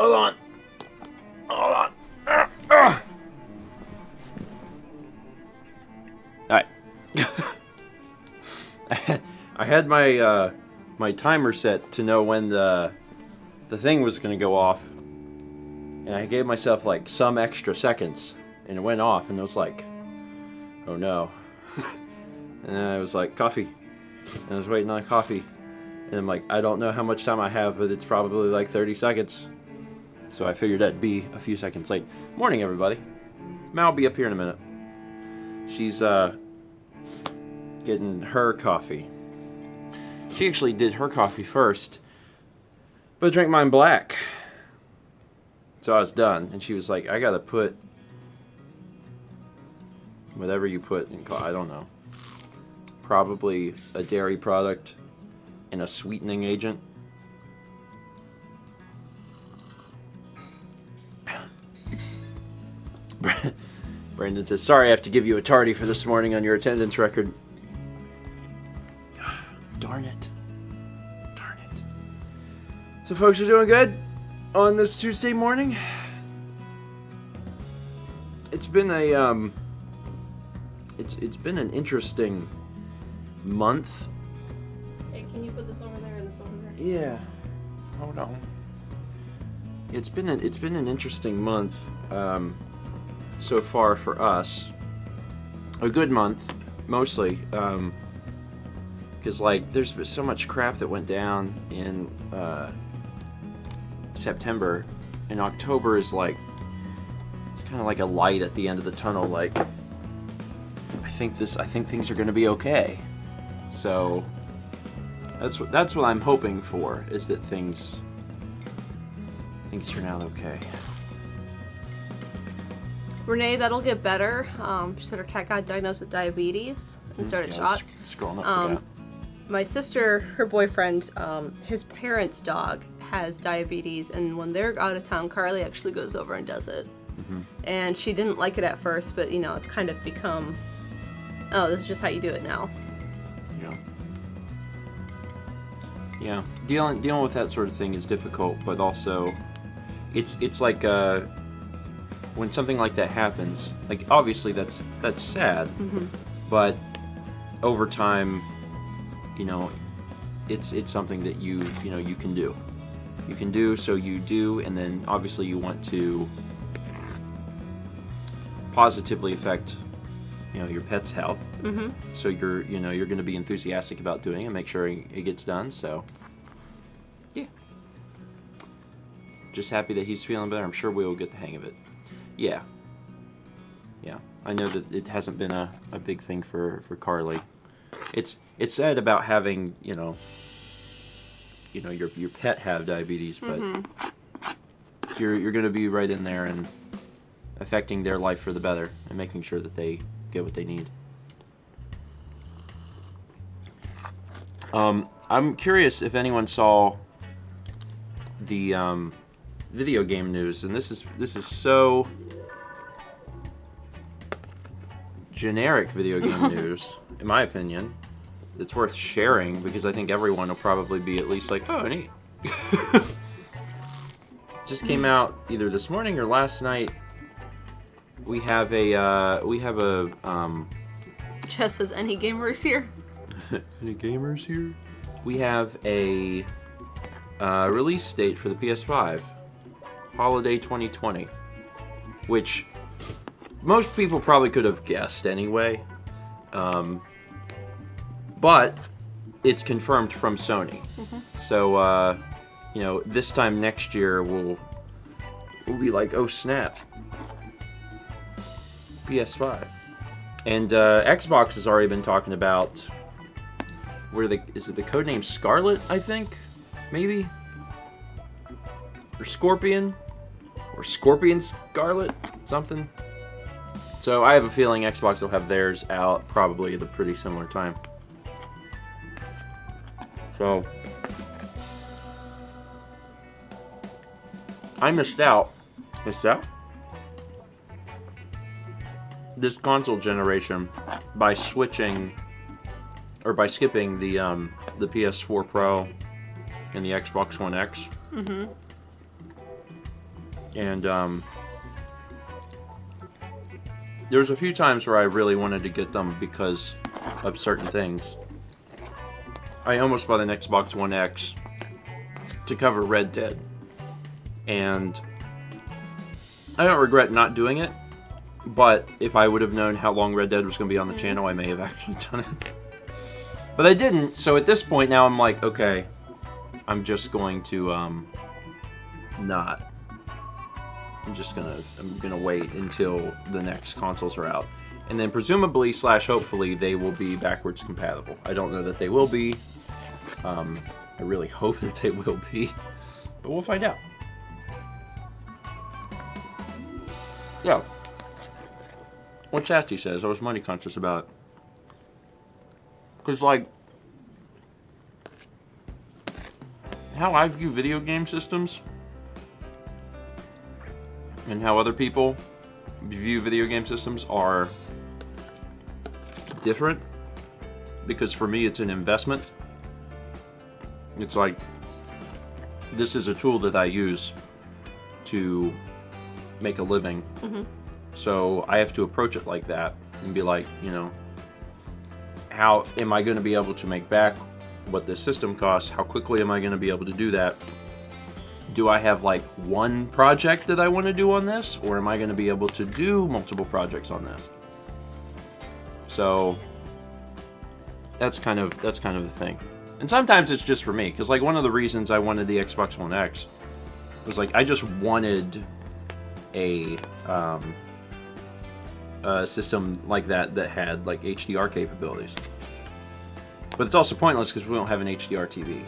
Hold on. Alright. I had my my timer set to know when the thing was going to go off. And I gave myself like some extra seconds. And it went off and it was like, oh no. And I was like, coffee. And I was waiting on coffee. And I'm like, I don't know how much time I have, but it's probably like 30 seconds. So I figured that'd be a few seconds late. Morning, everybody. Mal will be up here in a minute. She's getting her coffee. She actually did her coffee first, but drank mine black. So I was done, and she was like, I gotta put whatever you put in coffee. I don't know. Probably a dairy product and a sweetening agent. Brandon says, sorry I have to give you a tardy for this morning on your attendance record. Darn it. Darn it. So folks are doing good on this Tuesday morning. It's been a it's been an interesting month. Hey, can you put this over there and this over there? Yeah. Hold on. It's been an interesting month so far for us. A good month, mostly, because like there's been so much crap that went down in September, and October is like kind of like a light at the end of the tunnel. Like I think things are going to be okay. So that's what I'm hoping for, is that things turn out okay. Renee, that'll get better. She said her cat got diagnosed with diabetes and started shots. Scrolling up to that. My sister, her boyfriend, his parents' dog has diabetes, and when they're out of town, Carly actually goes over and does it. Mm-hmm. And she didn't like it at first, but it's kind of become, oh, this is just how you do it now. Yeah, dealing with that sort of thing is difficult, but also it's like when something like that happens, like obviously that's sad, mm-hmm. but over time, it's something that you can do. You can do, so you do, and then obviously you want to positively affect your pet's health. Mm-hmm. So you're going to be enthusiastic about doing it and make sure it gets done. So yeah, just happy that he's feeling better. I'm sure we will get the hang of it. Yeah. I know that it hasn't been a big thing for Carly. It's sad about having your pet have diabetes, but mm-hmm. you're going to be right in there and affecting their life for the better and making sure that they get what they need. I'm curious if anyone saw the video game news, and this is so generic video game news, in my opinion. It's worth sharing because I think everyone will probably be at least like, oh, neat. Just came out either this morning or last night. We have a Chess says, any gamers here? Any gamers here? We have a release date for the PS5, holiday 2020, which most people probably could have guessed anyway, but it's confirmed from Sony. Mm-hmm. So this time next year we'll be like, oh snap, PS5. And Xbox has already been talking about is it the codename Scarlet, I think? Maybe? Or Scorpion? Or Scorpion Scarlet? Something? So I have a feeling Xbox will have theirs out probably at a pretty similar time. So I missed out this console generation by skipping the PS4 Pro and the Xbox One X. Mm-hmm. And there was a few times where I really wanted to get them because of certain things. I almost bought an Xbox One X to cover Red Dead. And I don't regret not doing it, but if I would have known how long Red Dead was going to be on the channel, I may have actually done it. But I didn't, so at this point now I'm like, okay, I'm just going to not. I'm gonna wait until the next consoles are out. And then presumably / hopefully they will be backwards compatible. I don't know that they will be. I really hope that they will be. But we'll find out. Yeah. What Chatsy says, I was money conscious about it. Because, like, how I view video game systems and how other people view video game systems are different. Because for me, it's an investment. It's like, this is a tool that I use to make a living. Mm-hmm. So I have to approach it like that and be like, you know, how am I going to be able to make back what this system costs? How quickly am I going to be able to do that? Do I have like one project that I want to do on this, or am I going to be able to do multiple projects on this? So that's kind of the thing. And sometimes it's just for me, because like one of the reasons I wanted the Xbox One X was like I just wanted a system like that had like HDR capabilities. But it's also pointless because we don't have an HDR TV.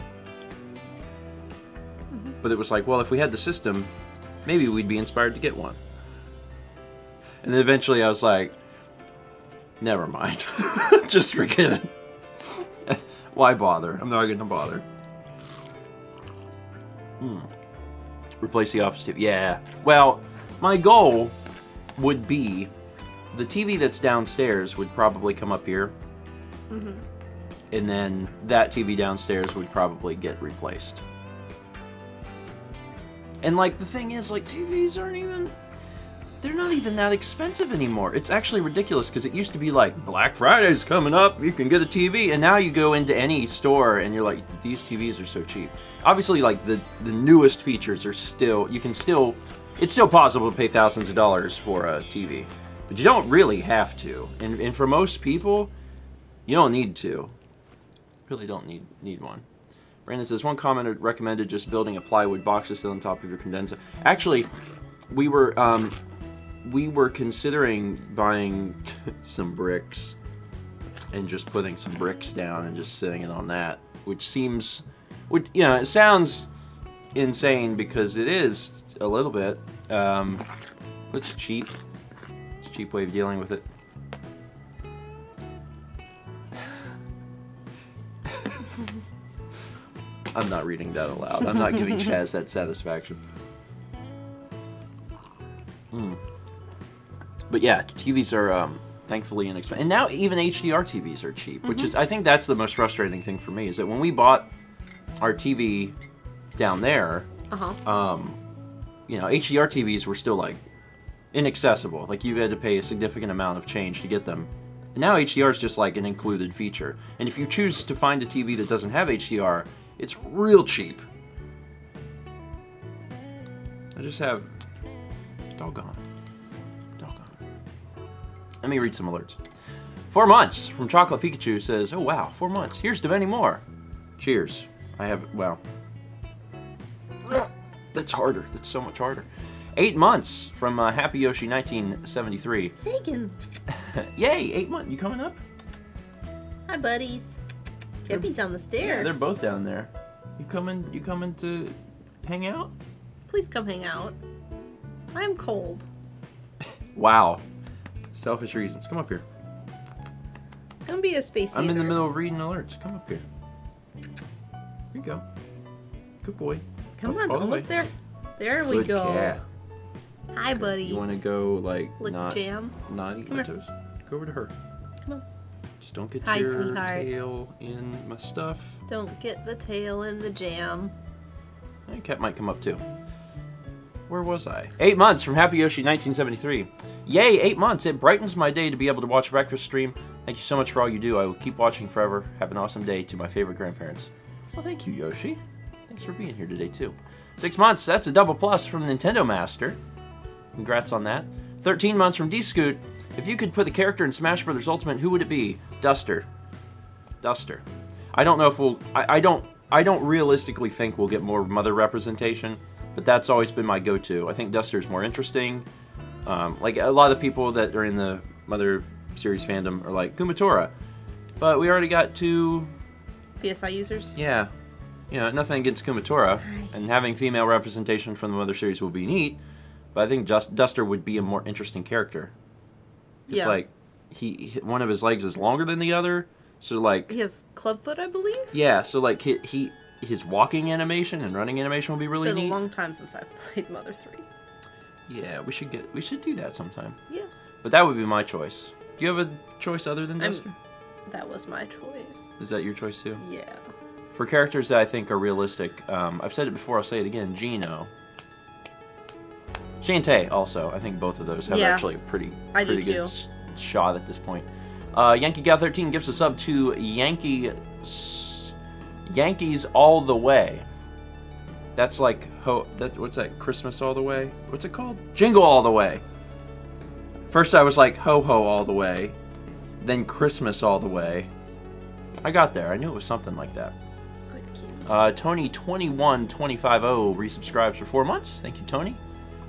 Mm-hmm. But it was like, well, if we had the system, maybe we'd be inspired to get one. And then eventually I was like, never mind. Just forget it. Why bother? I'm not going to bother. Replace the Office TV. Yeah. Well, my goal would be the TV that's downstairs would probably come up here. Mm-hmm. And then that TV downstairs would probably get replaced. And like the thing is, like TVs they're not even that expensive anymore. It's actually ridiculous because it used to be like Black Friday's coming up, you can get a TV, and now you go into any store and you're like, these TVs are so cheap. Obviously, like the newest features are still, it's still possible to pay thousands of dollars for a TV, but you don't really have to. And for most people, you don't need to. Really don't need one. Brandon says, one commenter recommended just building a plywood box to sit on top of your condenser. Actually, we were considering buying some bricks and just putting some bricks down and just sitting it on that, which it sounds insane because it is a little bit. It's cheap. It's a cheap way of dealing with it. I'm not reading that aloud. I'm not giving Chaz that satisfaction. But yeah, TVs are thankfully inexpensive. And now even HDR TVs are cheap, which is, I think that's the most frustrating thing for me, is that when we bought our TV down there, HDR TVs were still like inaccessible. Like you had to pay a significant amount of change to get them. And now HDR is just like an included feature. And if you choose to find a TV that doesn't have HDR, it's real cheap. I just have... Doggone. Let me read some alerts. 4 months from Chocolate Pikachu says, oh wow, 4 months. Here's to many more. Cheers. That's harder. That's so much harder. 8 months from Happy Yoshi 1973. Sagan. Yay, 8 months. You coming up? Hi, buddies. Gabby's on the stairs. Yeah, they're both down there. You coming to hang out? Please come hang out. I'm cold. Wow. Selfish reasons. Come up here. Don't be a space I'm in eater. the middle of reading alerts. Come up here. Here you go. Good boy. Come on, almost there. There we Good go. cat. Hi, buddy. You want to go like Lick jam? Not eat Come my here. toes. Go over to her. Come on. Just don't get Hi, your sweetheart. tail in my stuff. Don't get the tail in the jam. Cat might come up too. Where was I? 8 months from Happy Yoshi 1973. Yay, 8 months. It brightens my day to be able to watch breakfast stream. Thank you so much for all you do. I will keep watching forever. Have an awesome day to my favorite grandparents. Well, thank you, Yoshi. Thanks for being here today, too. 6 months. That's a double plus from Nintendo Master. Congrats on that. 13 months from D-Scoot. If you could put the character in Smash Bros. Ultimate, who would it be? Duster. Duster. I don't know if we'll... I don't realistically think we'll get more mother representation, but that's always been my go-to. I think Duster's more interesting. Like, a lot of the people that are in the Mother series fandom are like, Kumatora. But we already got 2... PSI users? Yeah. You know, nothing against Kumatora. And having female representation from the Mother series will be neat. But I think Duster would be a more interesting character. It's like, one of his legs is longer than the other. So, like... He has clubfoot, I believe? Yeah, so, like, his walking animation and running animation will be really neat. It's been a long time since I've played Mother 3. Yeah, we should do that sometime. Yeah. But that would be my choice. Do you have a choice other than Duster? That was my choice. Is that your choice too? Yeah. For characters that I think are realistic, I've said it before, I'll say it again, Gino. Shantae also. I think both of those have actually a pretty good shot at this point. Yankee Gal 13 gives a sub to Yankees All the Way. That's like what's that? Christmas All the Way? What's it called? Jingle All the Way. First I was like Ho Ho All the Way, then Christmas All the Way. I got there. I knew it was something like that. Good kid. Tony21250 resubscribes for 4 months. Thank you, Tony.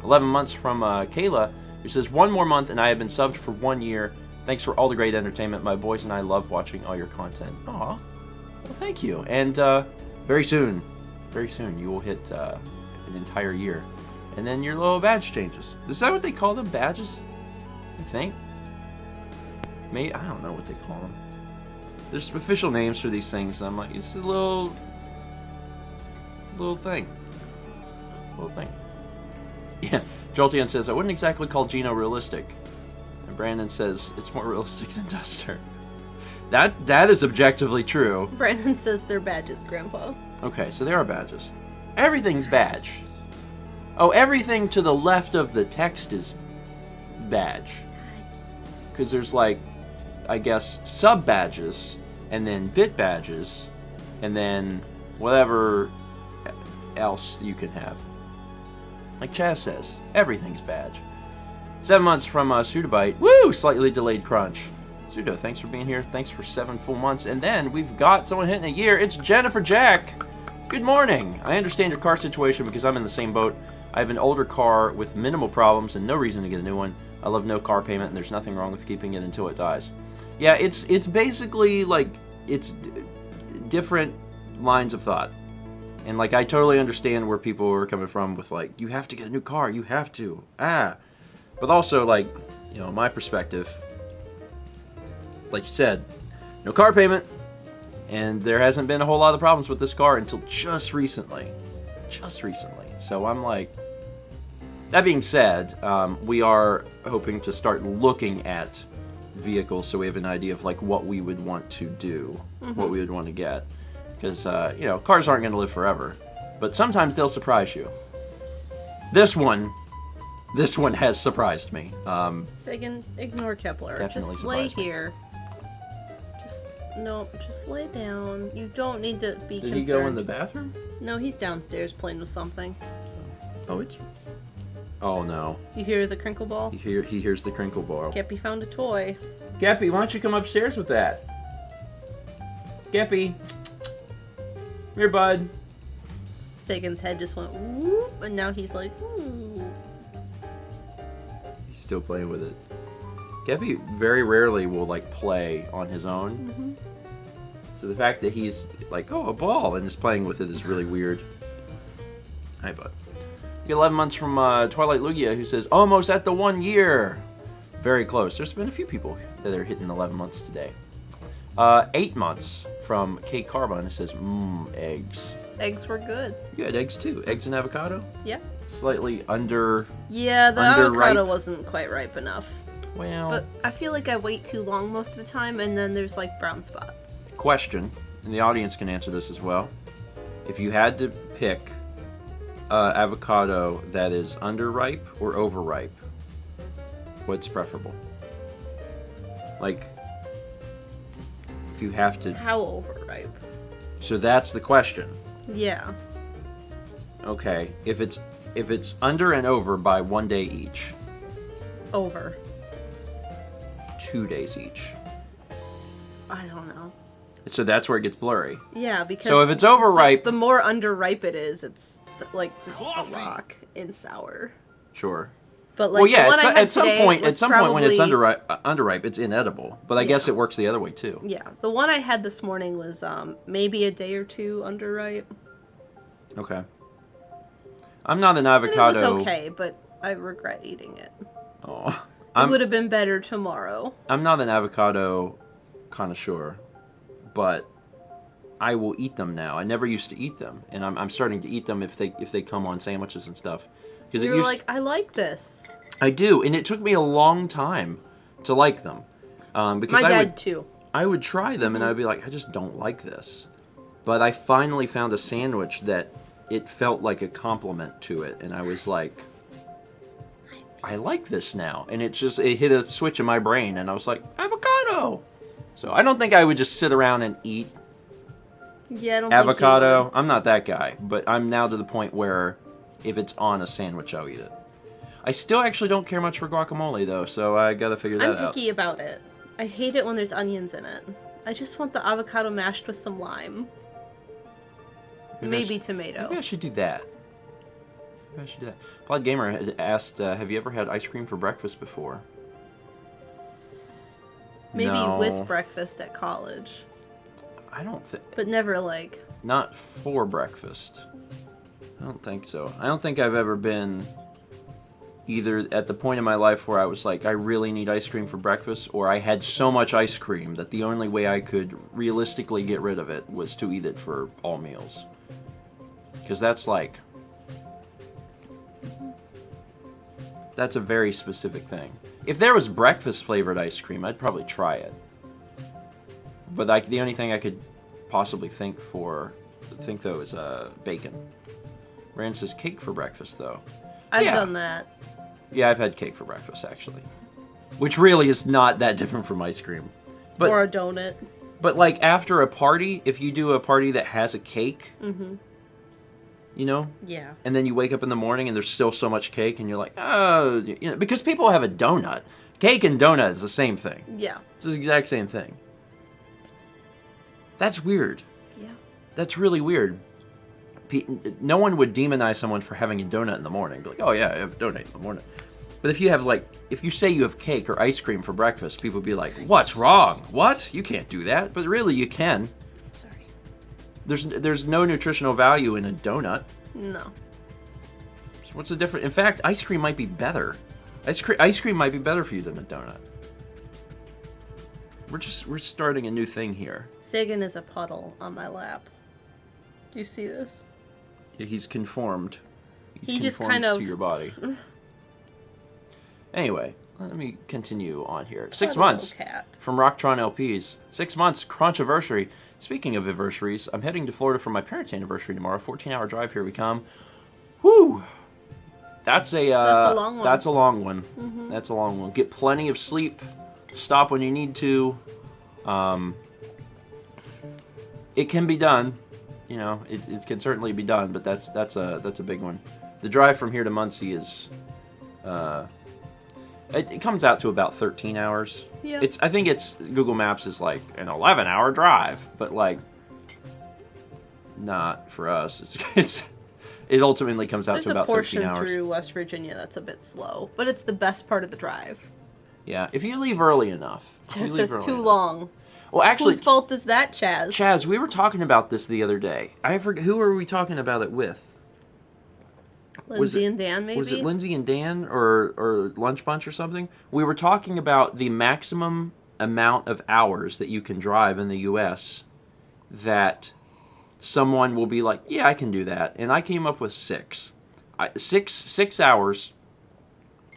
11 months from Kayla, who says, 1 more month and I have been subbed for 1 year. Thanks for all the great entertainment. My boys and I love watching all your content. Aw. Well, thank you. And very soon, you will hit an entire year. And then your little badge changes. Is that what they call them? Badges? I think. Maybe, I don't know what they call them. There's official names for these things. And I'm like, it's a little thing. Little thing. Yeah. Jolteon says, I wouldn't exactly call Gino realistic. And Brandon says, it's more realistic than Duster. That is objectively true. Brandon says they're badges, Grandpa. Okay, so there are badges. Everything's badge. Oh, everything to the left of the text is badge. Because there's like, I guess, sub badges, and then bit badges, and then whatever else you can have. Like Chaz says, everything's badge. 7 months from Sudabite. Woo! Slightly delayed crunch. Sudo, thanks for being here. Thanks for 7 full months. And then we've got someone hitting a year. It's Jennifer Jack. Good morning. I understand your car situation because I'm in the same boat. I have an older car with minimal problems and no reason to get a new one. I love no car payment and there's nothing wrong with keeping it until it dies. Yeah, it's basically like, it's different lines of thought. And like, I totally understand where people are coming from with like, you have to get a new car, you have to. But also like, you know, my perspective, like you said, no car payment, and there hasn't been a whole lot of problems with this car until just recently. So I'm like, that being said, we are hoping to start looking at vehicles so we have an idea of like what we would want to do, what we would want to get. Because, you know, cars aren't going to live forever, but sometimes they'll surprise you. This one has surprised me. Sagan, ignore Kepler. Definitely just lay surprised me. here. Just lay down. You don't need to be concerned. Did he go in the bathroom? No, he's downstairs playing with something. Oh no. You hear the crinkle ball? He hears the crinkle ball. Geppy found a toy. Geppy, why don't you come upstairs with that? Geppy. Here, bud. Sagan's head just went whoop, and now he's like, ooh. He's still playing with it. Geppy very rarely will like play on his own. So the fact that he's like, oh, a ball, and just playing with it is really weird. Hi, bud. We get 11 months from Twilight Lugia, who says, almost at the 1 year. Very close. There's been a few people that are hitting 11 months today. 8 months from K Carbon, who says, eggs. Eggs were good. You had eggs too. Eggs and avocado? Yeah. Slightly under. Yeah, the avocado wasn't quite ripe enough. Well. But I feel like I wait too long most of the time, and then there's like brown spots. Question, and the audience can answer this as well. If you had to pick avocado that is underripe or overripe? What's preferable? Like, if you have to... How overripe? So that's the question. Yeah. Okay, if it's under and over by 1 day each. Over. 2 days each. I don't know. So that's where it gets blurry. Yeah, because... So if it's overripe... The more underripe it is, it's like a rock and sour. Sure. But like well, yeah, the one I had at some today point, was when it's probably- underripe, it's inedible. But I guess it works the other way too. Yeah, the one I had this morning was maybe a day or two underripe. Okay. I'm not an avocado. And it was okay, but I regret eating it. Oh, It would have been better tomorrow. I'm not an avocado connoisseur, but I will eat them now. I never used to eat them, and I'm starting to eat them if they come on sandwiches and stuff. Because you're like, I like this. I do, and it took me a long time to like them. Because My dad too. I would try them, and I'd be like, I just don't like this. But I finally found a sandwich that it felt like a compliment to it, and I was like, I like this now. And it hit a switch in my brain, and I was like, avocado! So I don't think I would just sit around and eat Yeah, I don't avocado. think I'm not that guy, but I'm now to the point where if it's on a sandwich, I'll eat it. I still actually don't care much for guacamole, though, so I gotta figure that out. I'm picky about it. I hate it when there's onions in it. I just want the avocado mashed with some lime. Maybe tomato. Maybe I should do that. Pod Gamer had asked, have you ever had ice cream for breakfast before? Maybe No. with breakfast at college. I don't think... But never like... Not for breakfast. I don't think so. I don't think I've ever been either at the point in my life where I was like, I really need ice cream for breakfast, or I had so much ice cream that the only way I could realistically get rid of it was to eat it for all meals. Because that's like... That's a very specific thing. If there was breakfast flavored ice cream, I'd probably try it. But the only thing I could possibly think though is bacon. Rand says cake for breakfast though. I've done that. Yeah, I've had cake for breakfast actually, which really is not that different from ice cream. But, or a donut. But like after a party, if you do a party that has a cake, you know, Yeah. and then you wake up in the morning and there's still so much cake, and you're like, oh, you know, because people have a donut. Cake and donut is the same thing. Yeah. It's the exact same thing. That's weird. Yeah. That's really weird. No one would demonize someone for having a donut in the morning. Be like, oh yeah, I have a donut in the morning. But if you have if you say you have cake or ice cream for breakfast, people would be like, what's wrong? What? You can't do that. But really, you can. Sorry. There's no nutritional value in a donut. No. So what's the difference? In fact, ice cream might be better. Ice cream might be better for you than a donut. We're starting a new thing here. Sagan is a puddle on my lap. Do you see this? Yeah, he's conformed. He just conformed kind of to your body. Anyway, let me continue on here. 6 Puddle months cat. from Rocktron LPs. 6 months crunchiversary. Speaking of anniversaries, I'm heading to Florida for my parents' anniversary tomorrow. 14-hour drive. Here we come. Whew. That's a long one. That's a long one. That's a long one. Get plenty of sleep. Stop when you need to. It can be done. You know, it can certainly be done, but that's a big one. The drive from here to Muncie is it comes out to about 13 hours. Yeah. I think Google Maps is like an 11-hour drive, but like not for us. It ultimately comes out to about 13 hours. There's a portion through West Virginia that's a bit slow, but it's the best part of the drive. Yeah, if you leave early enough. Just it's too long. Well, actually, whose fault is that, Chaz? Chaz, we were talking about this the other day. I forget, who were we talking about it with? Lindsay and Dan, maybe? Was it Lindsay and Dan or Lunch Bunch or something? We were talking about the maximum amount of hours that you can drive in the U.S. that someone will be like, yeah, I can do that. And I came up with 6. 6 hours,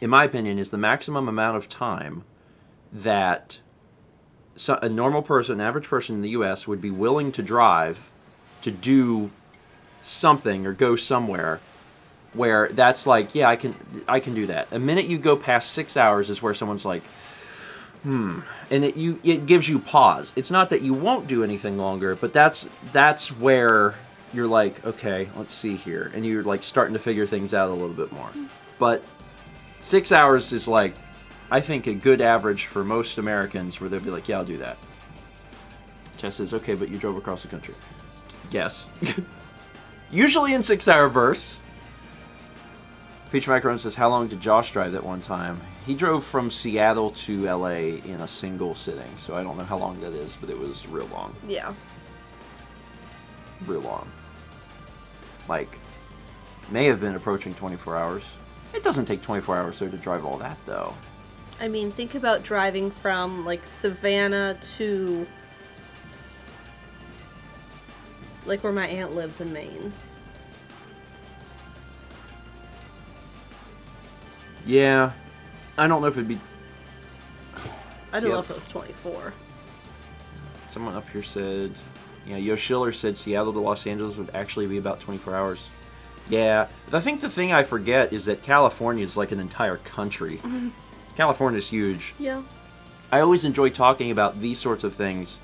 in my opinion, is the maximum amount of time that a normal person, an average person in the U.S. would be willing to drive to do something or go somewhere where that's like, yeah, I can do that. The minute you go past 6 hours is where someone's like, and it gives you pause. It's not that you won't do anything longer, but that's where you're like, okay, let's see here, and you're like starting to figure things out a little bit more. But 6 hours is like, I think, a good average for most Americans, where they'll be like, yeah, I'll do that. Jess says, okay, but you drove across the country. Yes. Usually in 6 hour bursts. Peach Macaron says, how long did Josh drive that one time? He drove from Seattle to LA in a single sitting, so I don't know how long that is, but it was real long. Yeah. Real long. Like, may have been approaching 24 hours. It doesn't take 24 hours though to drive all that, though. I mean, think about driving from, like, Savannah to, like, where my aunt lives in Maine. Yeah. I don't know if it'd be... I don't know if it was 24. Someone up here said... Yeah, Yo Schiller said Seattle to Los Angeles would actually be about 24 hours. Yeah. I think the thing I forget is that California is like an entire country. Mm-hmm. California's huge. Yeah. I always enjoy talking about these sorts of things,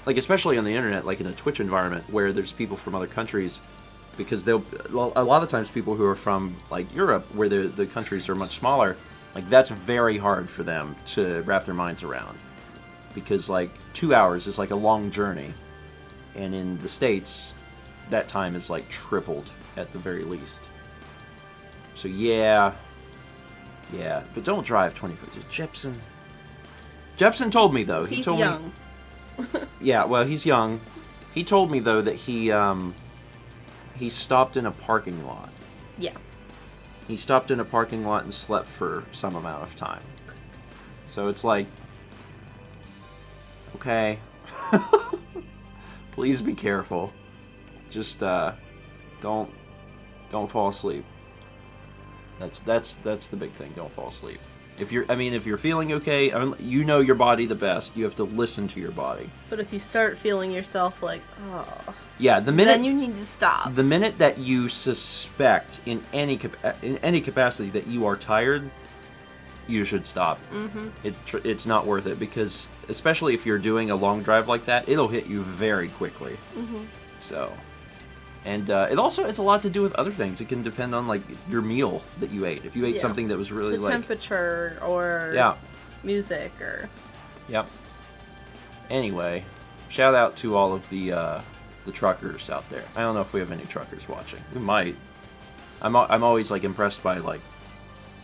like especially on the internet, like in a Twitch environment where there's people from other countries, because a lot of times people who are from like Europe, where the countries are much smaller, like that's very hard for them to wrap their minds around, because like 2 hours is like a long journey, and in the States, that time is like tripled at the very least. So yeah, but don't drive 24. Jepson told me though. He's young. Yeah, well, he's young. He told me though that he stopped in a parking lot. Yeah. He stopped in a parking lot and slept for some amount of time. So it's like, okay, please be careful. Just don't fall asleep. That's the big thing. Don't fall asleep. If you're feeling okay, you know your body the best. You have to listen to your body. But if you start feeling yourself like, oh, yeah, then you need to stop. The minute that you suspect in any capacity that you are tired, you should stop. Mm-hmm. It's not worth it, because especially if you're doing a long drive like that, it'll hit you very quickly. Mm-hmm. So. And it's a lot to do with other things. It can depend on like your meal that you ate. If you ate something that was really the like temperature or music or Anyway, shout out to all of the truckers out there. I don't know if we have any truckers watching. We might. I'm always like impressed by like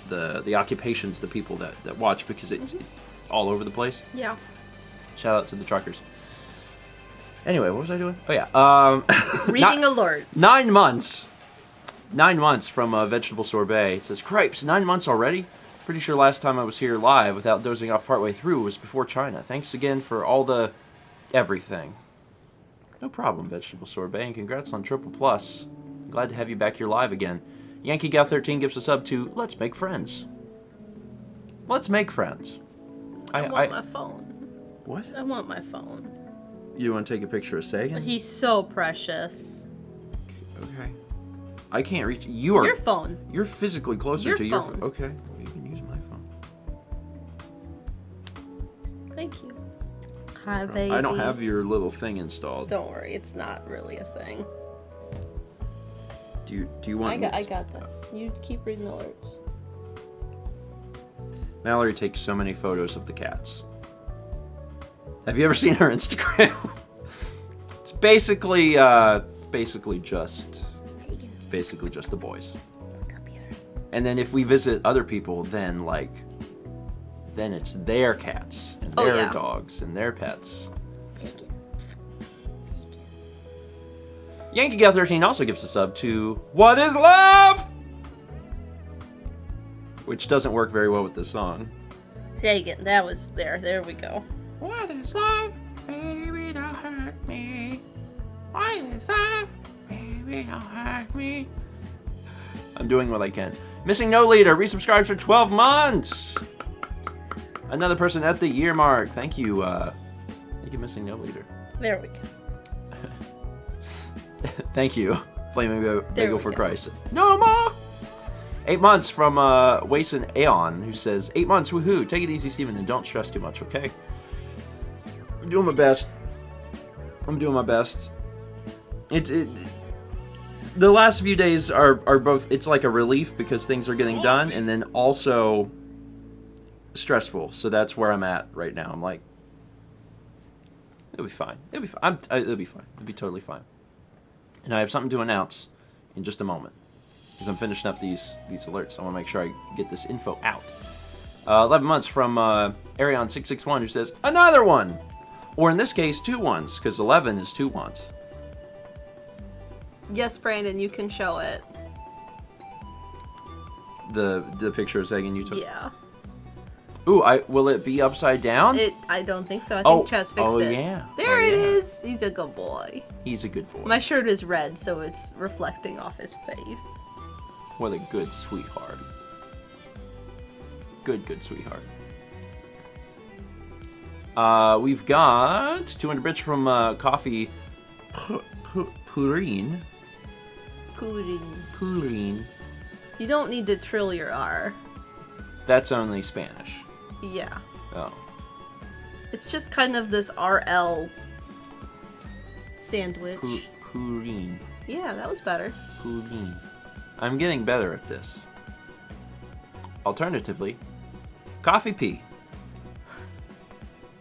the occupations, the people that watch, because it's all over the place. Yeah. Shout out to the truckers. Anyway, what was I doing? Oh yeah, reading alerts. 9 months. 9 months from Vegetable Sorbet. It says, cripes, 9 months already? Pretty sure last time I was here live without dozing off partway through was before China. Thanks again for all the everything. No problem, Vegetable Sorbet, and congrats on Triple Plus. Glad to have you back here live again. Yankee Gal 13 gives us up to Let's Make Friends. Let's make friends. I want my phone. What? I want my phone. You want to take a picture of Sagan? He's so precious. Okay. I can't reach you. Are your phone. You're physically closer your to phone. your. Okay. Well, you can use my phone. Thank you. Hi, baby. I don't have your little thing installed. Don't worry, it's not really a thing. Do you want? I got this. You keep reading alerts. Mallory takes so many photos of the cats. Have you ever seen her Instagram? It's basically just the boys. Look up here. And then if we visit other people, then it's their cats and their dogs and their pets. Take it. Yankee Gal 13 also gives a sub to What is Love? Which doesn't work very well with this song. Say again. That was there. There we go. What is love? Baby, don't hurt me. What is love? Baby, don't hurt me. I'm doing what I can. Missing No Leader resubscribes for 12 months. Another person at the year mark. Thank you. Thank you, Missing No Leader. There we go. Thank you, Flaming Bagel for Christ. No more. 8 months from Wason Aeon, who says, 8 months, woohoo. Take it easy, Steven, and don't stress too much, okay? I'm doing my best. I'm doing my best. The last few days are both, it's like a relief because things are getting done, and then also stressful. So that's where I'm at right now. I'm like, it'll be fine. It'll be fine. It'll be fine. It'll be totally fine. And I have something to announce in just a moment because I'm finishing up these alerts. I want to make sure I get this info out. 11 months from Arion661, who says, another one! Or in this case, 2 ones, because 11 is 2 ones. Yes, Brandon, you can show it. The picture of Sagan you took? Yeah. Ooh, will it be upside down? I don't think so. I think Chess fixed it. Oh, yeah. There it is. He's a good boy. He's a good boy. My shirt is red, so it's reflecting off his face. What a good sweetheart. Good sweetheart. We've got 200 bits from Coffee Purine. Purine. You don't need to trill your R. That's only Spanish. Yeah. Oh. It's just kind of this RL sandwich. Purine. Yeah, that was better. Purine. I'm getting better at this. Alternatively, coffee pea.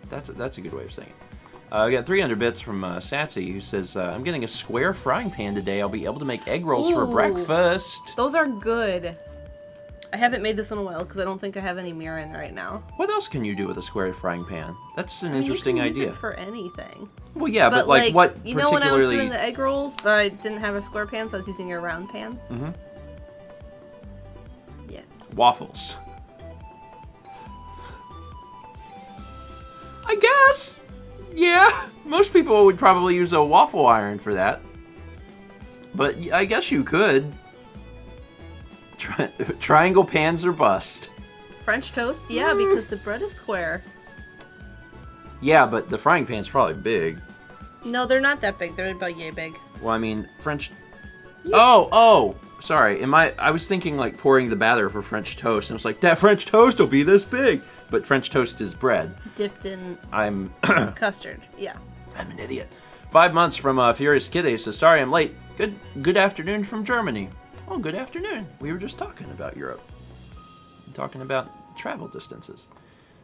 That's a good way of saying it. We got 300 bits from Satsy, who says, I'm getting a square frying pan today. I'll be able to make egg rolls for breakfast. Those are good. I haven't made this in a while because I don't think I have any mirin right now. What else can you do with a square frying pan? That's an interesting idea. You can use it for anything. Well, yeah, but like what you know when I was doing the egg rolls, but I didn't have a square pan, so I was using a round pan? Mm-hmm. Yeah. Waffles. I guess. Yeah. Most people would probably use a waffle iron for that. But I guess you could. Triangle pans or bust. French toast? Yeah, because the bread is square. Yeah, but the frying pan's probably big. No, they're not that big. They're about yay big. Well, I mean, French... Yeah. Oh! Sorry. I was thinking like pouring the batter for French toast, and I was like, that French toast will be this big! But French toast is bread. Dipped in custard. Yeah. I'm an idiot. 5 months from Furious Kitty says, sorry I'm late. Good afternoon from Germany. Oh, good afternoon. We were just talking about Europe. Talking about travel distances.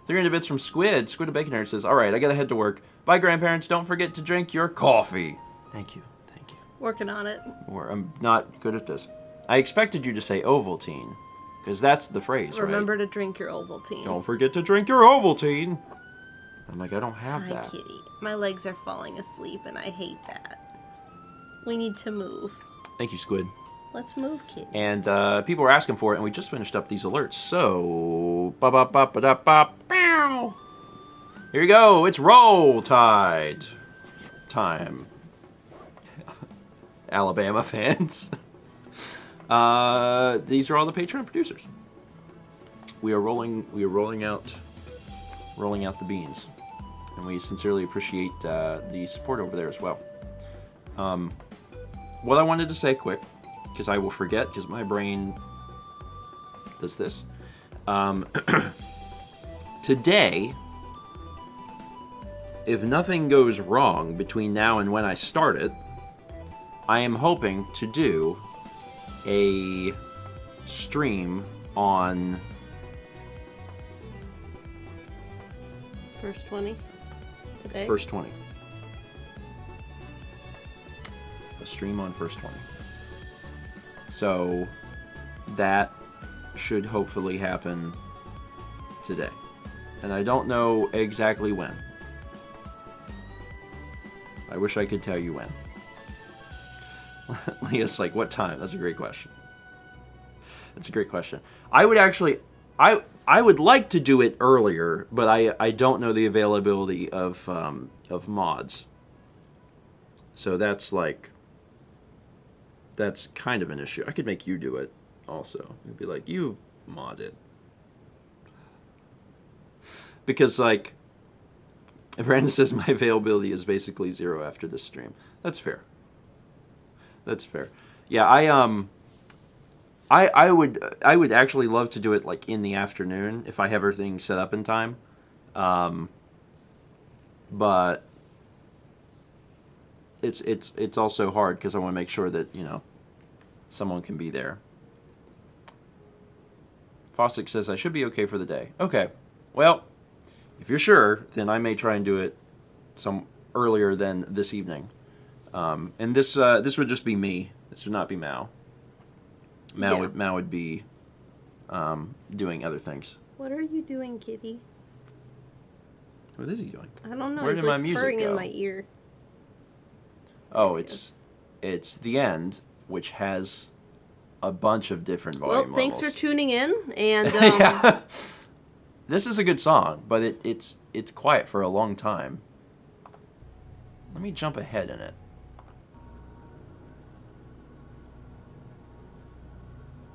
300 bits from Squid. Squid a Bacon Nerd says, alright, I gotta head to work. Bye, grandparents. Don't forget to drink your coffee. Thank you. Working on it. I'm not good at this. I expected you to say Ovaltine. Because that's the phrase, Remember to drink your Ovaltine. Don't forget to drink your Ovaltine. I'm like, I don't have that. Hi, kitty. My legs are falling asleep, and I hate that. We need to move. Thank you, Squid. Let's move, kitty. And people were asking for it, and we just finished up these alerts. So, ba-ba-ba-ba-da-ba-pow. Here you go. It's Roll Tide time. Alabama fans. These are all the Patreon producers. We are rolling out the beans, and we sincerely appreciate the support over there as well. What I wanted to say quick, because I will forget, because my brain does this. Today, if nothing goes wrong between now and when I start it, I am hoping to do a stream on First 20 today? First 20. A stream on First 20. So that should hopefully happen today. And I don't know exactly when. I wish I could tell you when. Leah's like, what time? That's a great question. That's a great question. I would actually... I would like to do it earlier, but I don't know the availability of mods. So that's like... That's kind of an issue. I could make you do it also. It'd be like, you mod it. Because, like... Brandon says my availability is basically 0 after this stream. That's fair. That's fair. Yeah, I would actually love to do it like in the afternoon if I have everything set up in time. But it's also hard because I want to make sure that, you know, someone can be there. Fosdick says I should be okay for the day. Okay. Well, if you're sure, then I may try and do it some earlier than this evening. And this would just be me. This would not be Mao. Mao would be doing other things. What are you doing, kitty? What is he doing? I don't know. Where He's did my like music purring go? in my ear. Oh, it's the end, which has a bunch of different volume Well, thanks levels. for tuning in, and Yeah. This is a good song, but it's quiet for a long time. Let me jump ahead in it.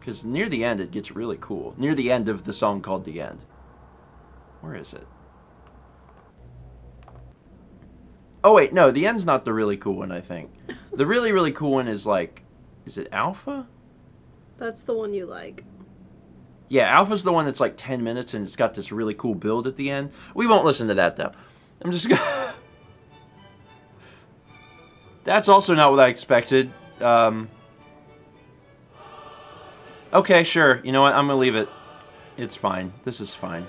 Because near the end, it gets really cool. Near the end of the song called The End. Where is it? Oh, wait, no, the end's not the really cool one, I think. The really, really cool one is like... Is it Alpha? that's the one you like. Yeah, Alpha's the one that's like 10 minutes and it's got this really cool build at the end. We won't listen to that, though. I'm just gonna... That's also not what I expected. Okay, sure. You know what? I'm gonna leave it. It's fine. This is fine.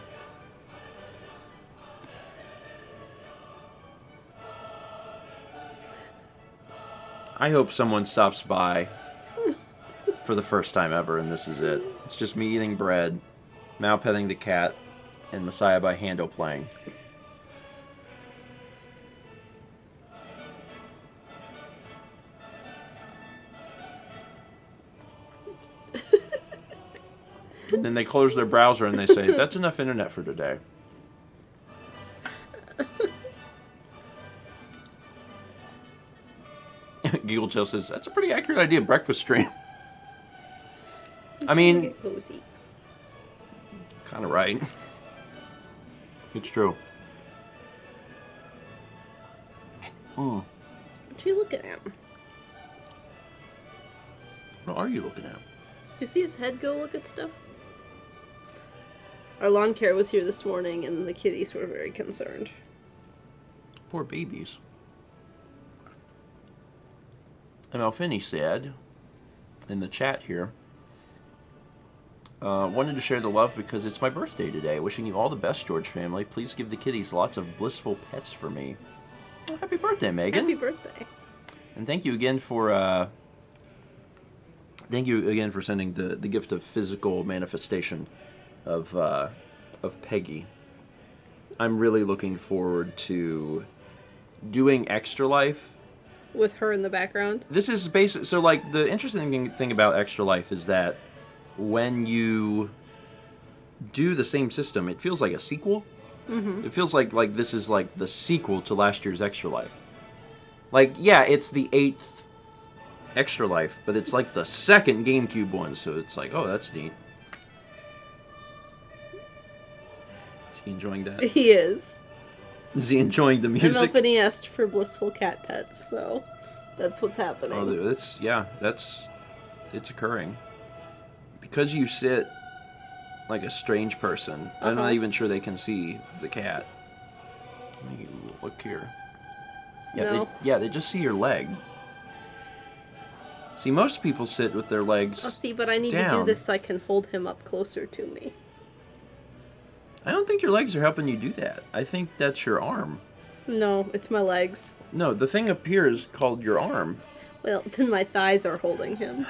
I hope someone stops by for the first time ever, and this is it. It's just me eating bread, Mao petting the cat, and Messiah by Hando playing. And then they close their browser and they say, that's enough internet for today. Giggle Chill says, that's a pretty accurate idea, breakfast stream. I mean, Get cozy. kind of right. It's true. What you looking at? What are you looking at? You see his head go look at stuff? Our lawn care was here this morning, and the kitties were very concerned. Poor babies. And Alfini said, in the chat here, wanted to share the love because it's my birthday today. Wishing you all the best, George family. Please give the kitties lots of blissful pets for me. Well, happy birthday, Megan. Happy birthday. And thank you again for sending the gift of physical manifestation of Peggy. I'm really looking forward to doing Extra Life. With her in the background? This is basic. So, like, the interesting thing about Extra Life is that when you do the same system, it feels like a sequel. Mm-hmm. It feels like this is like the sequel to last year's Extra Life. Like, yeah, it's the 8th Extra Life, but it's like the second GameCube one, so it's like, oh, that's neat. Is he enjoying that? He is. Is he enjoying the music? And Elfini asked for blissful cat pets, so that's what's happening. Oh, it's occurring. Because you sit like a strange person, I'm not even sure they can see the cat. Let me look here. Yeah, No. they just see your leg. See, most people sit with their legs Oh, see, but I need to do down. this so I can hold him up closer to me. I don't think your legs are helping you do that. I think that's your arm. No, it's my legs. No, the thing up here is called your arm. Well, then my thighs are holding him.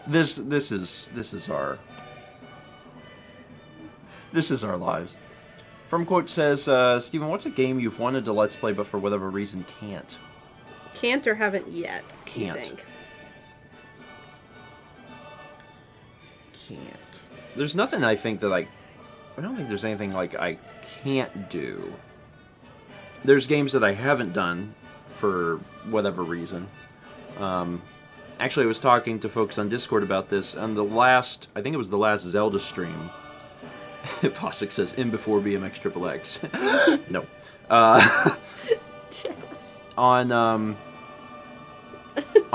This is our lives. From quote says, Stephen, what's a game you've wanted to let's play but for whatever reason can't? Can't or haven't yet, Can't. you think? Can't. There's nothing I think that I don't think there's anything like I can't do. There's games that I haven't done for whatever reason. Actually, I was talking to folks on Discord about this on I think it was the last Zelda stream. Posick says, in before BMX XXX. No. Yes. On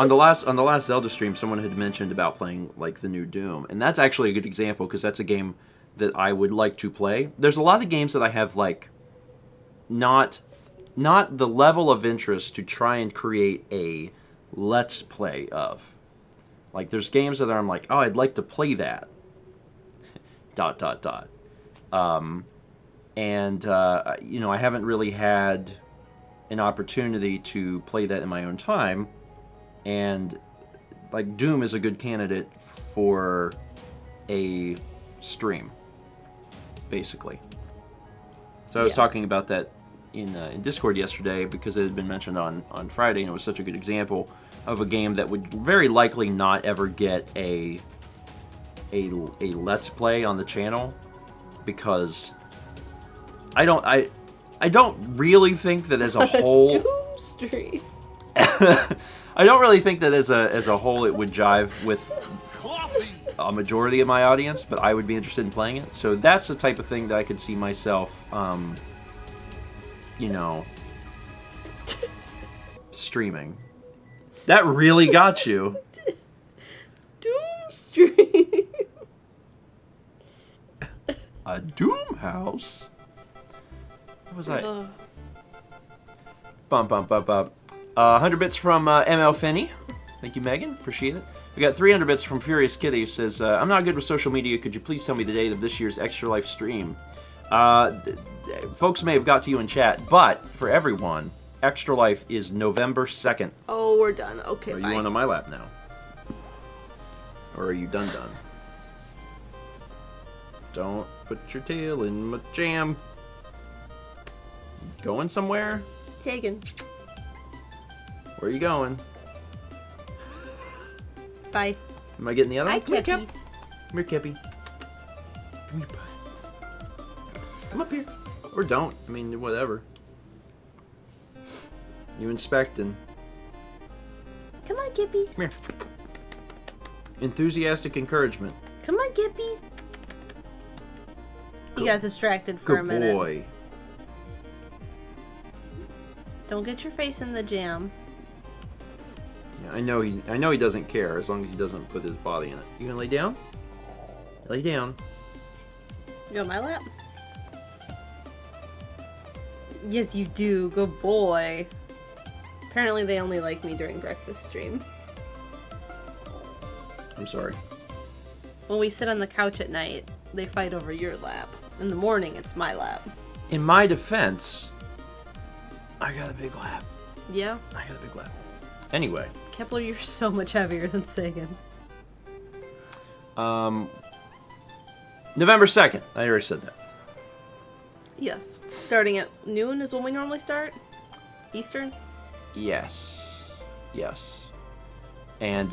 On the last Zelda stream, someone had mentioned about playing like the new Doom, and that's actually a good example because that's a game that I would like to play. There's a lot of games that I have like not the level of interest to try and create a let's play of. Like there's games that I'm like, oh, I'd like to play that. ... And you know, I haven't really had an opportunity to play that in my own time, and like Doom is a good candidate for a stream, basically. So I was talking about that in Discord yesterday because it had been mentioned on Friday, and it was such a good example of a game that would very likely not ever get a let's play on the channel, because I don't really think that as a whole Doom stream. I don't really think that as a whole it would jive with a majority of my audience, but I would be interested in playing it. So that's the type of thing that I could see myself you know, streaming. That really got you. Doom stream. A Doom house? What was I? Bum. 100 bits from ML Finney. Thank you, Megan. Appreciate it. We got 300 bits from Furious Kitty, who says, I'm not good with social media. Could you please tell me the date of this year's Extra Life stream? Folks may have got to you in chat, but for everyone, Extra Life is November 2nd. Oh, we're done. Okay, Are bye. you on my lap now? Or are you done? Don't put your tail in my jam. Going somewhere? Taken. Where are you going? Bye. Am I getting the other Hi, one? Come here, Kippy. Cap. Come here, Kippy. Come here, bud. Come up here. Or don't. I mean, whatever. You inspecting. Come on, Kippies. Come here. Enthusiastic encouragement. Come on, Kippies. He got distracted for a Good minute. boy. Don't get your face in the jam. Yeah, I know he doesn't care as long as he doesn't put his body in it. You gonna lay down? Lay down. You on my lap? Yes, you do. Good boy. Apparently they only like me during breakfast stream. I'm sorry. When we sit on the couch at night, they fight over your lap. In the morning, it's my lap. In my defense, I got a big lap. Yeah? I got a big lap. Anyway. Kepler, you're so much heavier than Sagan. November 2nd. I already said that. Yes. Starting at noon is when we normally start? Eastern? Yes. And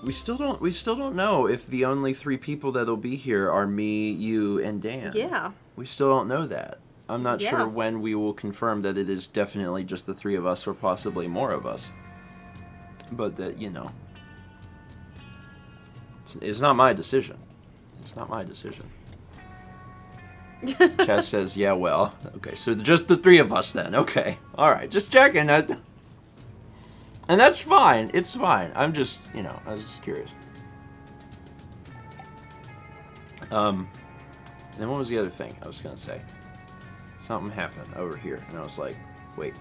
we still don't know if the only 3 people that'll be here are me, you, and Dan. Yeah. We still don't know that. I'm not Yeah. sure when we will confirm that it is definitely just the 3 of us or possibly more of us. But that, you know, it's not my decision. It's not my decision. Chess says, yeah, well. Okay, so just the 3 of us then. Okay. All right, just checking. And that's fine. It's fine. I'm just, you know, I was just curious. And then what was the other thing I was going to say? Something happened over here, and I was like, wait.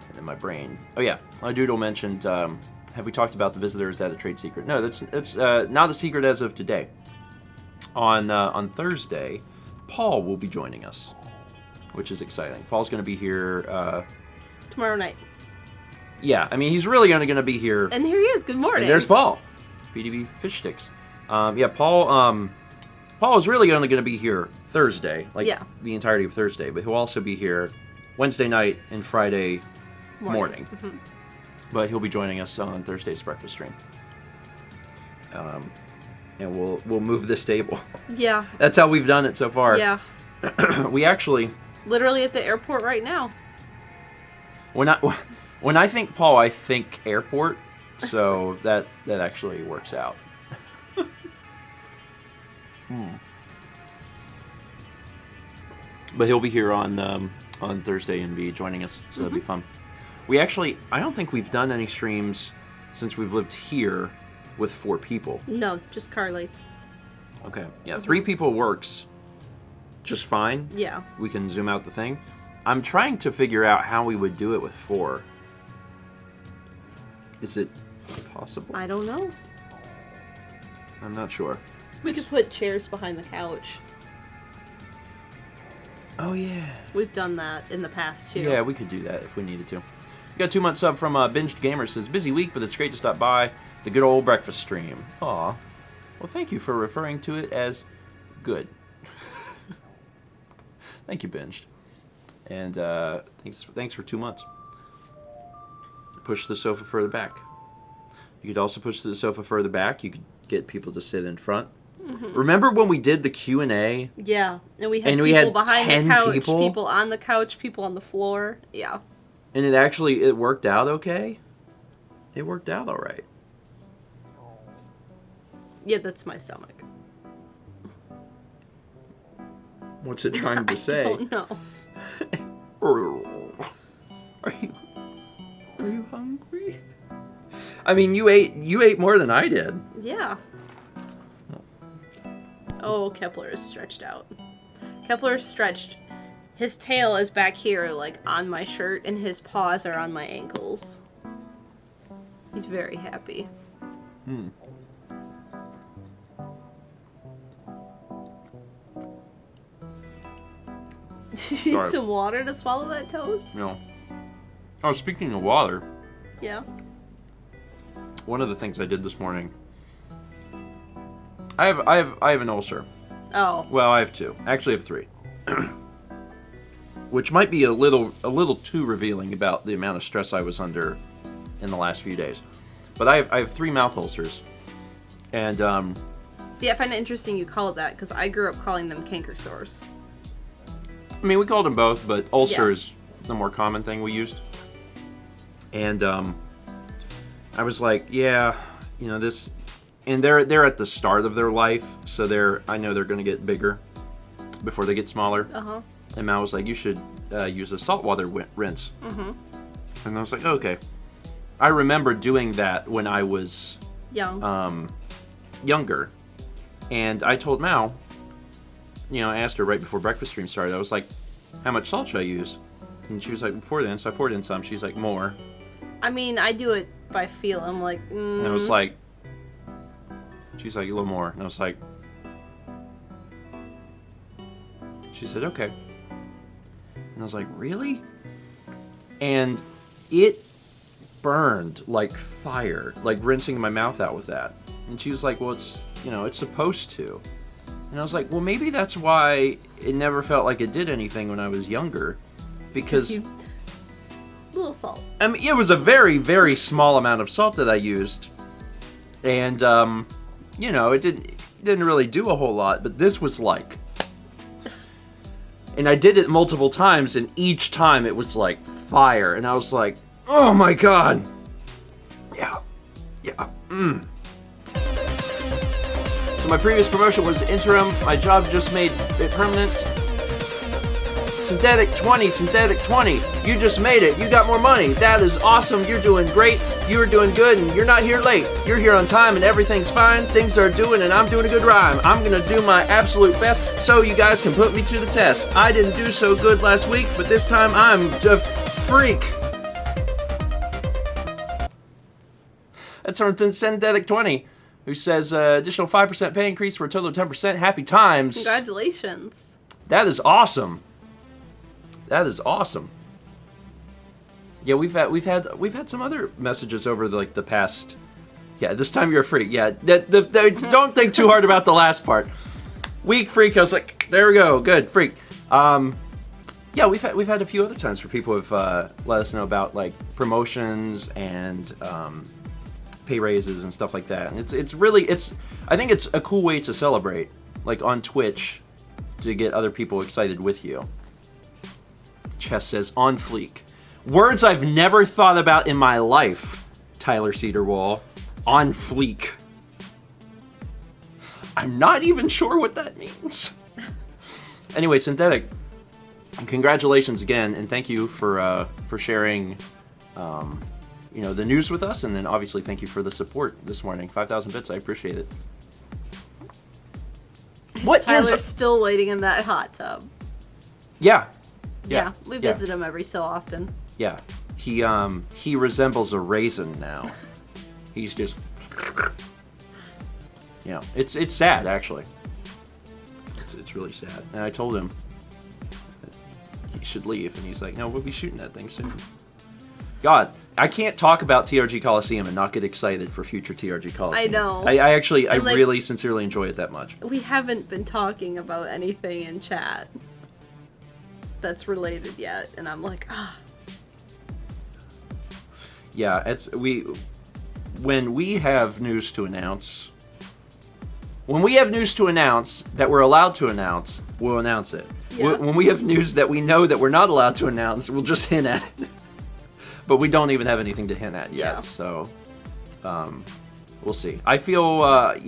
And then my brain... Oh, yeah. My doodle mentioned, have we talked about the visitor? Is that a trade secret? No, that's not a secret as of today. On Thursday, Paul will be joining us, which is exciting. Paul's going to be here... Tomorrow night. Yeah, I mean, he's really only going to be here... And here he is. Good morning. And there's Paul. BDB Fish Sticks. Yeah, Paul is really only going to be here Thursday, like the entirety of Thursday, but he'll also be here Wednesday night and Friday morning. Mm-hmm. But he'll be joining us on Thursday's breakfast stream. And we'll move this table. Yeah. That's how we've done it so far. Yeah. We actually... Literally at the airport right now. When I think Paul, I think airport, so that actually works out. But he'll be here on Thursday and be joining us, so that'll be fun. We actually, I don't think we've done any streams since we've lived here with 4 people. No, just Carly. Okay. Yeah, 3 people works just fine. Yeah. We can zoom out the thing. I'm trying to figure out how we would do it with 4. Is it possible? I don't know. I'm not sure. We could put chairs behind the couch. Oh, yeah. We've done that in the past, too. Yeah, we could do that if we needed to. We got a 2-month sub from Binged Gamer. Says, busy week, but it's great to stop by the good old breakfast stream. Aw. Well, thank you for referring to it as good. Thank you, Binged. And thanks for 2 months. Push the sofa further back. You could also push the sofa further back. You could get people to sit in front. Mm-hmm. Remember when we did the Q&A? Yeah, and we had people behind the couch, people on the couch, people on the floor. Yeah. And it worked out okay? It worked out all right. Yeah, that's my stomach. What's it trying to say? I don't know. Are you hungry? I mean, you ate more than I did. Yeah. Oh, Kepler is stretched out. Kepler is stretched. His tail is back here, like, on my shirt, and his paws are on my ankles. He's very happy. Hmm. You need some water to swallow that toast? No. Oh, speaking of water. Yeah. One of the things I did this morning. I have an ulcer. Oh. Well, I have 2. Actually, I have 3. Which might be a little too revealing about the amount of stress I was under in the last few days. But I have 3 mouth ulcers. And see, I find it interesting you call it that because I grew up calling them canker sores. I mean, we called them both, but ulcer is the more common thing we used. And I was like, yeah, you know, this, and they're at the start of their life, so I know they're going to get bigger before they get smaller. Uh-huh. And Mal was like, you should use a saltwater rinse. Mm-hmm. And I was like, okay. I remember doing that when I was younger. And I told Mal, you know, I asked her right before breakfast stream started, I was like, how much salt should I use? And she was like, pour it in. So I poured in some. She's like, more. I mean, I do it by feel. I'm like, And I was like, she's like, a little more. And I was like, she said, okay. And I was like, really? And it burned like fire, like rinsing my mouth out with that. And she was like, well, it's supposed to. And I was like, well, maybe that's why it never felt like it did anything when I was younger. Because... a little salt. I mean, it was a very, very small amount of salt that I used. And, you know, it didn't really do a whole lot. But this was like... And I did it multiple times, and each time it was like fire. And I was like, oh my god. Yeah. So my previous promotion was interim. My job just made it permanent. Synthetic 20, Synthetic 20. You just made it. You got more money. That is awesome. You're doing great. You're doing good, and you're not here late. You're here on time, and everything's fine. Things are doing, and I'm doing a good rhyme. I'm going to do my absolute best so you guys can put me to the test. I didn't do so good last week, but this time I'm a freak. That's from Synthetic 20, who says additional 5% pay increase for a total of 10%. Happy times. Congratulations. That is awesome. That is awesome. Yeah, we've had some other messages over the past. Yeah, this time you're a freak. Yeah, don't think too hard about the last part. Weak freak. I was like, there we go. Good freak. Yeah, we've had a few other times where people have let us know about like promotions and pay raises and stuff like that. And I think it's a cool way to celebrate, like on Twitch, to get other people excited with you. Chess says, on fleek. Words I've never thought about in my life, Tyler Cedarwall. On fleek. I'm not even sure what that means. Anyway, Synthetic, congratulations again, and thank you for sharing the news with us, and then obviously thank you for the support this morning. 5,000 bits, I appreciate it. Tyler's still waiting in that hot tub. Yeah. Yeah, we visit him every so often. Yeah, he resembles a raisin now. He's just, it's sad actually. It's really sad. And I told him that he should leave, and he's like, "No, we'll be shooting that thing soon." God, I can't talk about TRG Coliseum and not get excited for future TRG Coliseum. I know. I really sincerely enjoy it that much. We haven't been talking about anything in chat that's related yet, and I'm like, Yeah, when we have news to announce that we're allowed to announce, we'll announce it. Yeah. When we have news that we know that we're not allowed to announce, we'll just hint at it. But we don't even have anything to hint at yet, so we'll see. I feel, I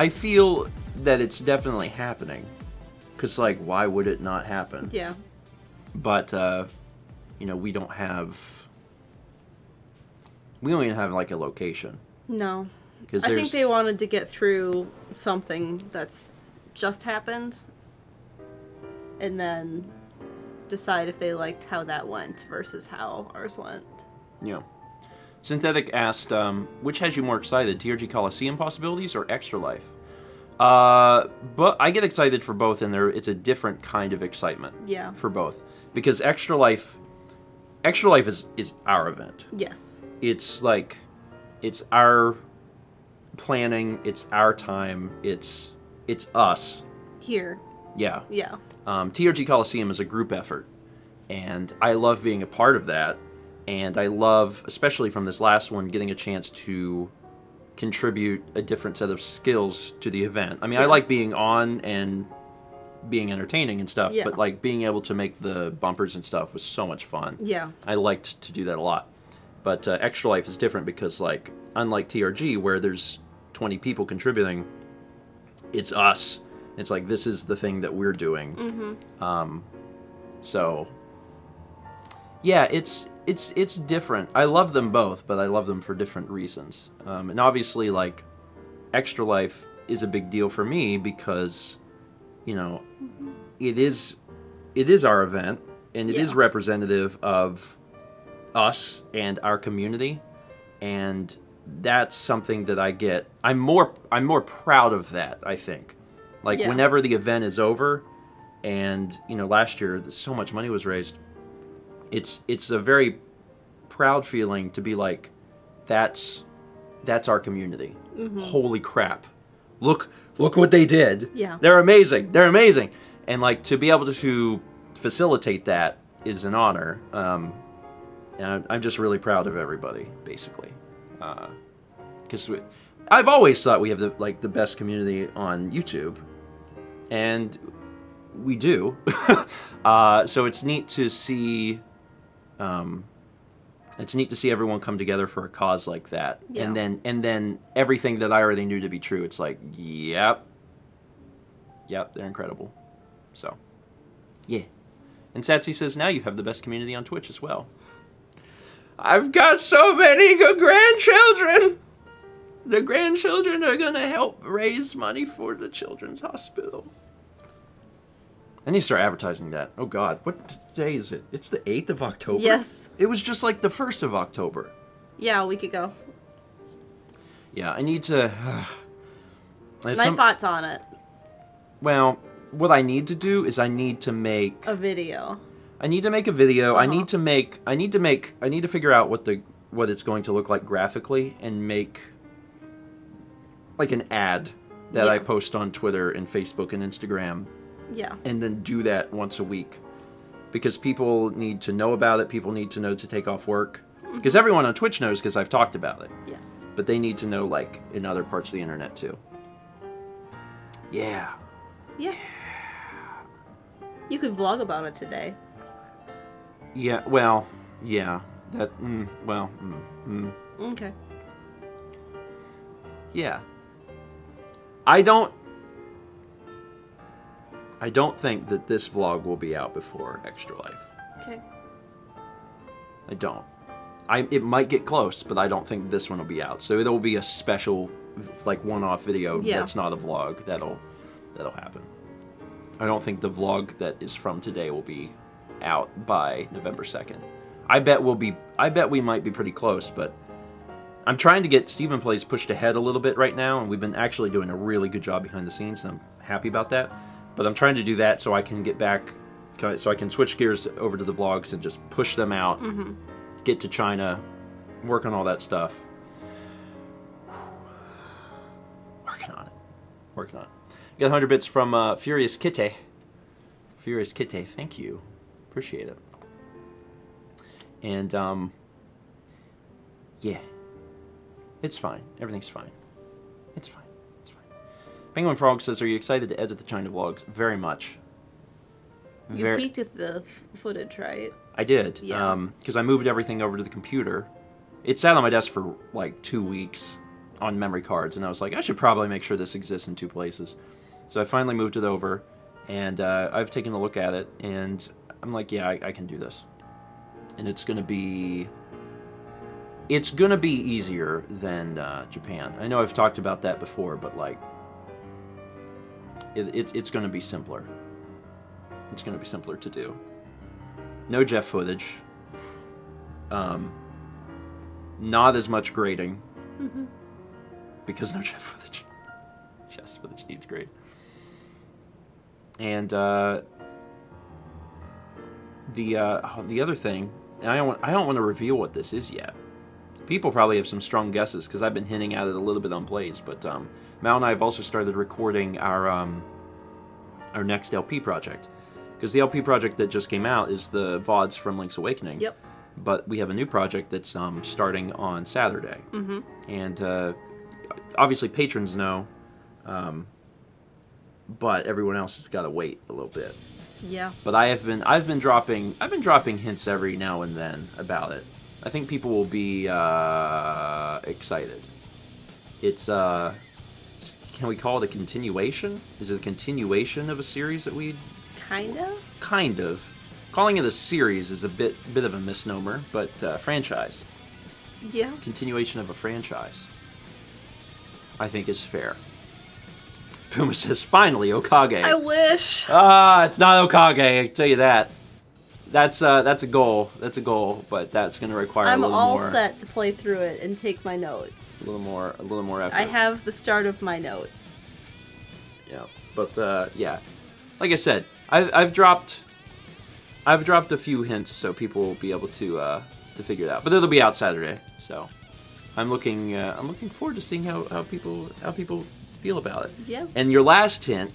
feel that it's definitely happening, because why would it not happen? yeah. But we don't even have a location. No. Because I think they wanted to get through something that's just happened, and then decide if they liked how that went versus how ours went. Yeah. Synthetic asked, which has you more excited, TRG Coliseum possibilities or Extra Life? But I get excited for both, and it's a different kind of excitement. Yeah. For both, because Extra Life is our event. Yes. It's it's our planning, it's our time, it's us. Here. Yeah. Yeah. TRG Coliseum is a group effort, and I love being a part of that, and I love, especially from this last one, getting a chance to contribute a different set of skills to the event. I mean, I like being on and being entertaining and stuff, but being able to make the bumpers and stuff was so much fun. Yeah. I liked to do that a lot. But Extra Life is different because, unlike TRG, where there's 20 people contributing, it's us. It's this is the thing that we're doing. Mm-hmm. So, yeah, it's different. I love them both, but I love them for different reasons. And obviously, Extra Life is a big deal for me because, it is our event, and it is representative of us and our community, and that's something that I get. I'm more proud of that, I think. Whenever the event is over, and last year so much money was raised, it's a very proud feeling to be that's our community. Mm-hmm. Holy crap, look what they did. Yeah, they're amazing, and to be able to facilitate that is an honor. And I'm just really proud of everybody, basically, because I've always thought we have the best community on YouTube, and we do. So it's neat to see. It's neat to see everyone come together for a cause like that, and then everything that I already knew to be true. It's yep, they're incredible. So, yeah. And Satsy says now you have the best community on Twitch as well. I've got so many good grandchildren. The grandchildren are going to help raise money for the Children's Hospital. I need to start advertising that. Oh, God. What day is it? It's the 8th of October? Yes. It was just the 1st of October. Yeah, a week ago. Yeah, I need to... Nightbot's on it. Well, what I need to do is I need to make... a video. I need to make a video. Uh-huh. I need to figure out what it's going to look like graphically, and make an ad that I post on Twitter and Facebook and Instagram. Yeah. And then do that once a week, because people need to know about it. People need to know to take off work, because everyone on Twitch knows because I've talked about it. Yeah. But they need to know in other parts of the internet too. Yeah. Yeah. You could vlog about it today. Yeah, well, yeah. Okay. Yeah. I don't think that this vlog will be out before Extra Life. Okay. I don't. it might get close, but I don't think this one will be out. So it'll be a special, like, one-off video that's not a vlog. That'll happen. I don't think the vlog that is from today will be out by November 2nd. I bet we might be pretty close, but I'm trying to get Stephen Plays pushed ahead a little bit right now, and we've been actually doing a really good job behind the scenes, and I'm happy about that. But I'm trying to do that so I can get back, so I can switch gears over to the vlogs and just push them out, get to China, work on all that stuff. Working on it. Got 100 bits from Furious Kitty. Furious Kitty, thank you. Appreciate it. And, yeah. It's fine. Everything's fine. It's fine. It's fine. Penguin Frog says, are you excited to edit the China vlogs? Very much. You peeked at the footage, right? I did. Yeah. Because I moved everything over to the computer. It sat on my desk for like 2 weeks on memory cards, and I was like, I should probably make sure this exists in 2 places. So I finally moved it over, and I've taken a look at it, and I'm like, yeah, I can do this. And it's gonna be easier than Japan. I know I've talked about that before, but like, it's gonna be simpler. It's gonna be simpler to do. No Jeff footage. Not as much grading. Because no Jeff footage. Jeff footage needs grade. And the other thing, and I don't want to reveal what this is yet. People probably have some strong guesses because I've been hinting at it a little bit on Plays. But Mal and I have also started recording our next LP project. Because the LP project that just came out is the VODs from Link's Awakening. Yep. But we have a new project that's starting on Saturday. And obviously patrons know, but everyone else has got to wait a little bit. Yeah. But I've been dropping hints every now and then about it. I think people will be excited. It's can we call it a continuation? Is it a continuation of a series that we? Kind of. Calling it a series is a bit of a misnomer, but franchise. Yeah. Continuation of a franchise, I think, is fair. Puma says, finally, Okage. I wish. It's not Okage, I tell you that. That's a goal. That's a goal, but that's going to require a little more. I'm all set to play through it and take my notes. A little more effort. I have the start of my notes. Yeah, but yeah, like I said, I've dropped a few hints so people will be able to figure it out. But it'll be out Saturday, so I'm looking forward to seeing how people feel about it. Yeah. And your last hint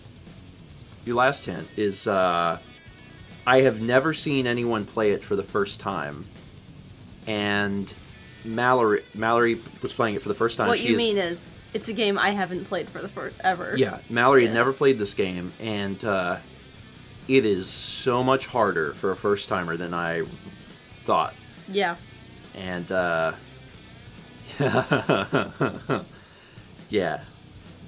is I have never seen anyone play it for the first time, and Mallory was playing it for the first time. What you mean is it's a game I haven't played for the first ever. Yeah, Mallory had never played this game, and it is so much harder for a first timer than I thought. Yeah. And yeah,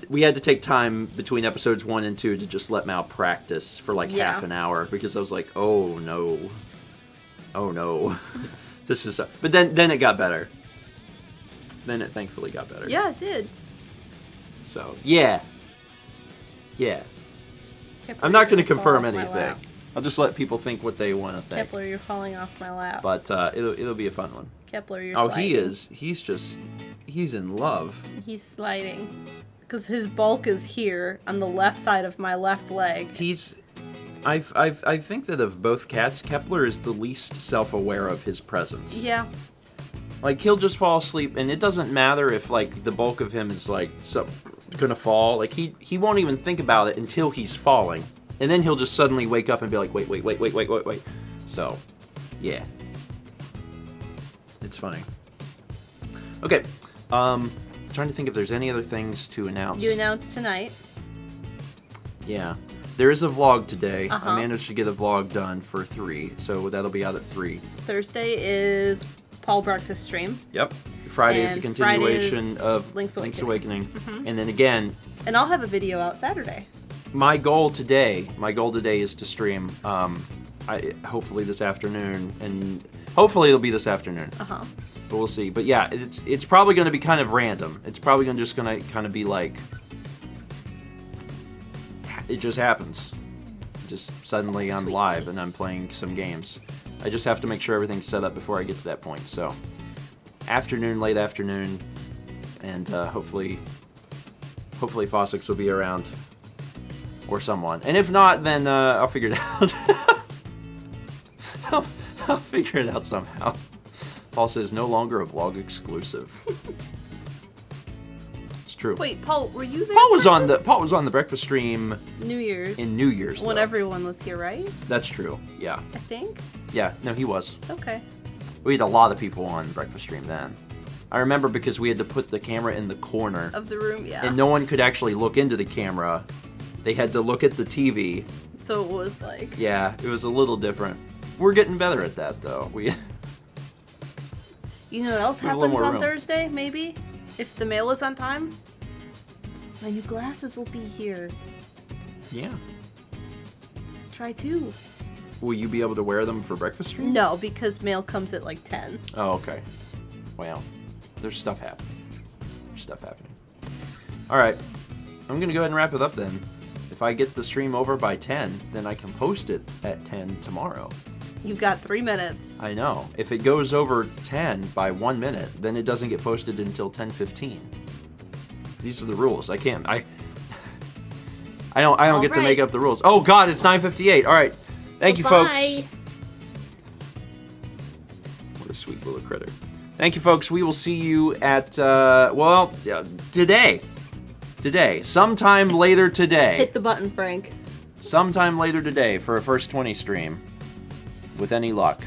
we had to take time between episodes 1 and 2 to just let Mal practice for like half an hour, because I was like, oh no, this is. But then it got better. Then it thankfully got better. Yeah, it did. So yeah. I'm not going to confirm anything. I'll just let people think what they want to think. Kepler, you're falling off my lap. But it'll be a fun one. Kepler, you're sliding. sliding. He is. He's in love. He's sliding. Because his bulk is here on the left side of my left leg. I think that of both cats, Kepler is the least self-aware of his presence. Yeah. Like, he'll just fall asleep, and it doesn't matter if, like, the bulk of him is, like, gonna fall. Like, he won't even think about it until he's falling. And then he'll just suddenly wake up and be like, wait. So, yeah. It's funny. Okay. Trying to think if there's any other things to announce. You announced tonight. Yeah. There is a vlog today. I managed to get a vlog done for 3, so that'll be out at 3. Thursday is Paul Breakfast stream. Yep. Friday is the continuation of Link's Awakening. And then again... And I'll have a video out Saturday. My goal today is to stream, hopefully this afternoon, and Hopefully it'll be this afternoon. Uh-huh. But we'll see. But yeah, it's probably going to be kind of random. It's probably just going to kind of be like, it just happens. Just suddenly I'm live and I'm playing some games. I just have to make sure everything's set up before I get to that point. So, afternoon, late afternoon, and hopefully Fossix will be around, or someone. And if not, then I'll figure it out. I'll figure it out somehow. Paul says no longer a vlog exclusive. It's true. Wait, Paul, were you there? Paul was on the breakfast stream New Year's. in New Year's. When though. everyone was here, right? That's true. Yeah. I think. Yeah. No, he was. Okay. We had a lot of people on breakfast stream then. I remember because we had to put the camera in the corner Of the room, yeah. and no one could actually look into the camera. They had to look at the TV. So it was like. Yeah, it was a little different. We're getting better at that though. You know what else We have a little happens more on room. Thursday? Maybe, if the mail is on time. My new glasses will be here. Yeah. Try 2. Will you be able to wear them for breakfast stream? No, because mail comes at like 10. Oh, okay. Well, there's stuff happening. All right. I'm going to go ahead and wrap it up then. If I get the stream over by 10, then I can post it at 10 tomorrow. You've got 3 minutes. I know. If it goes over 10 by 1 minute, then it doesn't get posted until 10:15. These are the rules. I can't. I don't get to make up the rules. Oh God, it's 9:58. All right. Thank you, folks. Bye. What a sweet little critter. Thank you, folks. We will see you at today. Today, sometime later today. Hit the button, Frank. Sometime later today for a first 20 stream. With any luck.